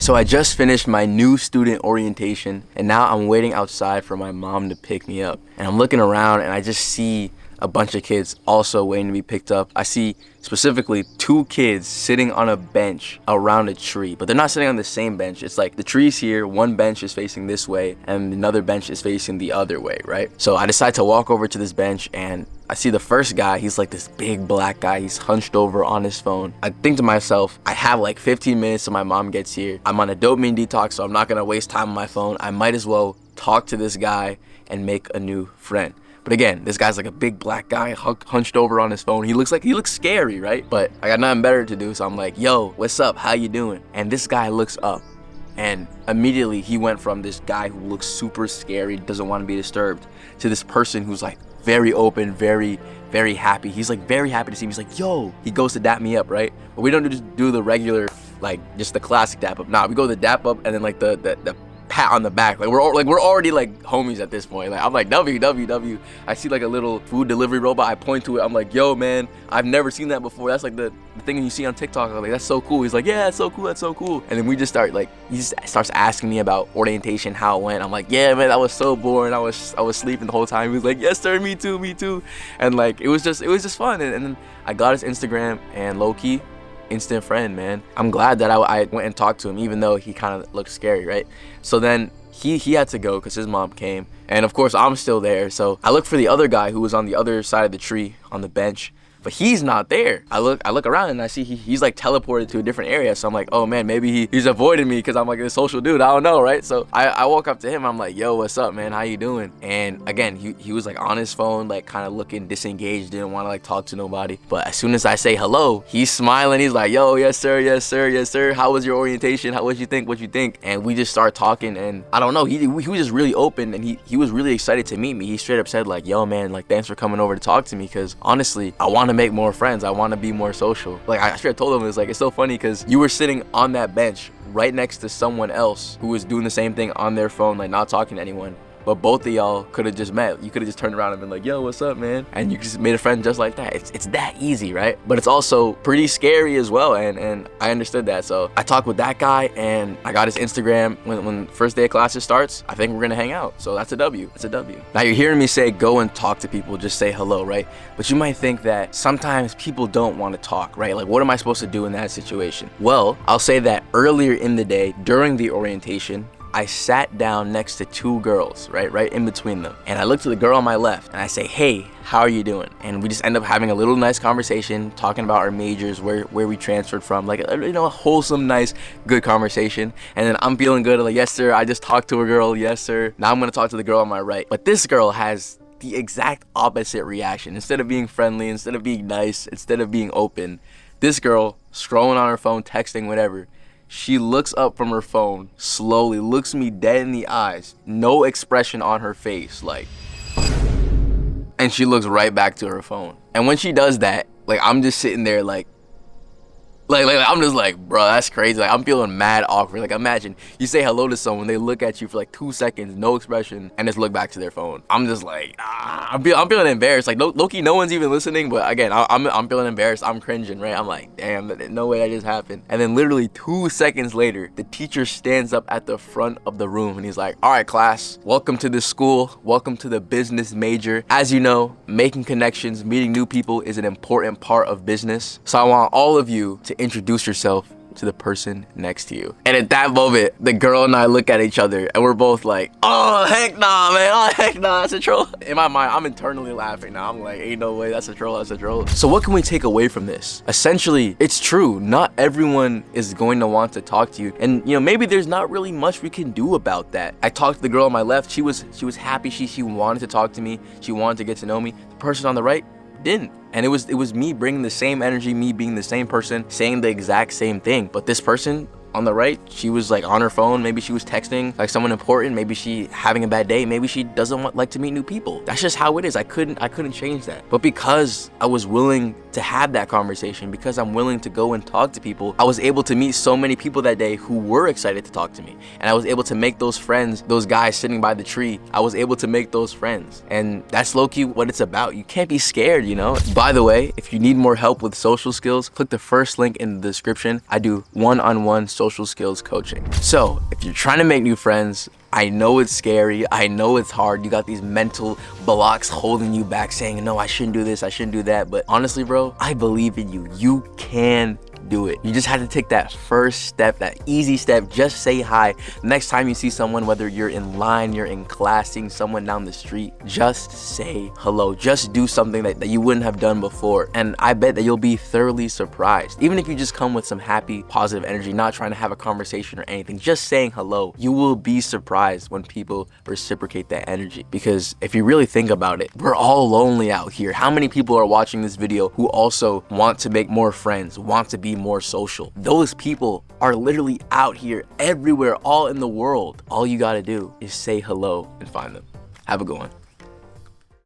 So I just finished my new student orientation, and now I'm waiting outside for my mom to pick me up. And I'm looking around and I just see a bunch of kids also waiting to be picked up. I see specifically 2 kids sitting on a bench around a tree, but they're not sitting on the same bench. It's like the tree's here, one bench is facing this way, and another bench is facing the other way, right? So I decide to walk over to this bench, and I see the first guy. He's like this big black guy. He's hunched over on his phone. I think to myself, I have like 15 minutes till my mom gets here. I'm on a dopamine detox, so I'm not gonna waste time on my phone. I might as well talk to this guy and make a new friend. But again, this guy's like a big black guy hunched over on his phone. He looks scary, right? But I got nothing better to do, so I'm like, yo, what's up? How you doing? And this guy looks up, and immediately he went from this guy who looks super scary, doesn't want to be disturbed, to this person who's like very open, very happy. He's like very happy to see me. He's like, yo, he goes to dap me up, right? But we don't just do the regular, like just the classic dap up. Nah, we go the dap up and then like the pat on the back. Like we're already like homies at this point. Like I'm like W. I see like a little food delivery robot. I point to it. I'm like, yo, man, I've never seen that before. That's like the thing you see on TikTok. I'm like, that's so cool. He's like, yeah, that's so cool. That's so cool. And then we just start like, he just starts asking me about orientation, how it went. I'm like, yeah, man, that was so boring. I was sleeping the whole time. He was like, yes, sir, me too. And like it was just fun. And then I got his Instagram, and low key, instant friend, man. I'm glad that I went and talked to him, even though he kind of looked scary, right? So then he had to go because his mom came, and of course I'm still there. So I look for the other guy who was on the other side of the tree on the bench, but he's not there. I look around and I see he's like teleported to a different area. So I'm like, oh man, maybe he's avoiding me because I'm like a social dude. I don't know, right? So I walk up to him. I'm like, yo, what's up, man? How you doing? And again, he was like on his phone, like kind of looking disengaged, didn't want to like talk to nobody. But as soon as I say hello, he's smiling. He's like, yo, yes sir. How was your orientation? What you think? And we just start talking, and I don't know, he was just really open, and he was really excited to meet me. He straight up said like, yo, man, like thanks for coming over to talk to me, because honestly, I want to make more friends. I want to be more social. Like I straight told him, it's so funny because you were sitting on that bench right next to someone else who was doing the same thing on their phone, like not talking to anyone. But both of y'all could have just met. You could have just turned around and been like, yo, what's up, man? And you just made a friend just like that. It's that easy, right? But it's also pretty scary as well, and I understood that. So I talked with that guy, and I got his Instagram. When first day of classes starts, I think we're gonna hang out. So that's a W. It's a W. Now you're hearing me say go and talk to people, just say hello, right? But you might think that sometimes people don't want to talk, right? Like, what am I supposed to do in that situation? Well, I'll say that earlier in the day, during the orientation, I sat down next to 2 girls, right in between them. And I looked to the girl on my left and I say, hey, how are you doing? And we just end up having a little nice conversation, talking about our majors, where we transferred from, like, a wholesome, nice, good conversation. And then I'm feeling good, like, yes, sir, I just talked to a girl, yes, sir. Now I'm gonna talk to the girl on my right. But this girl has the exact opposite reaction. Instead of being friendly, instead of being nice, instead of being open, this girl, scrolling on her phone, texting, whatever, she looks up from her phone, slowly looks me dead in the eyes, no expression on her face, like, and she looks right back to her phone. And when she does that, like, I'm just sitting there like I'm just like, bro, that's crazy. Like, I'm feeling mad awkward. Like, imagine you say hello to someone, they look at you for like 2 seconds, no expression, and just look back to their phone. I'm just like, I'm feeling embarrassed. Like, low-key, no one's even listening, but again, I'm feeling embarrassed. I'm cringing, right? I'm like, damn, no way that just happened. And then literally 2 seconds later, the teacher stands up at the front of the room, and he's like, all right, class, welcome to this school. Welcome to the business major. As you know, making connections, meeting new people is an important part of business. So I want all of you to introduce yourself to the person next to you. And at that moment, the girl and I look at each other, and we're both like, oh, heck nah, man. Oh, heck nah, that's a troll. In my mind, I'm internally laughing now. I'm like, ain't no way, that's a troll. So what can we take away from this? Essentially, it's true. Not everyone is going to want to talk to you. And, maybe there's not really much we can do about that. I talked to the girl on my left. She was happy. She wanted to talk to me. She wanted to get to know me. The person on the right didn't. And it was me bringing the same energy, me being the same person, saying the exact same thing. But this person on the right, she was like on her phone. Maybe she was texting like someone important. Maybe she having a bad day. Maybe she doesn't like to meet new people. That's just how it is. I couldn't change that. But because I was willing to have that conversation, because I'm willing to go and talk to people, I was able to meet so many people that day who were excited to talk to me. And I was able to make those friends, those guys sitting by the tree. I was able to make those friends. And that's low-key what it's about. You can't be scared, By the way, if you need more help with social skills, click the first link in the description. I do one-on-one social skills coaching. So if you're trying to make new friends, I know it's scary, I know it's hard, you got these mental blocks holding you back saying, no, I shouldn't do this, I shouldn't do that, but honestly, bro, I believe in you. You can do it. You just had to take that first step, that easy step. Just say hi. Next time you see someone, whether you're in line, you're in class, seeing someone down the street, just say hello. Just do something that you wouldn't have done before. And I bet that you'll be thoroughly surprised. Even if you just come with some happy, positive energy, not trying to have a conversation or anything, just saying hello, you will be surprised when people reciprocate that energy. Because if you really think about it, we're all lonely out here. How many people are watching this video who also want to make more friends, want to be more social? Those people are literally out here everywhere, all in the world. All you gotta do is say hello and find them. Have a good one.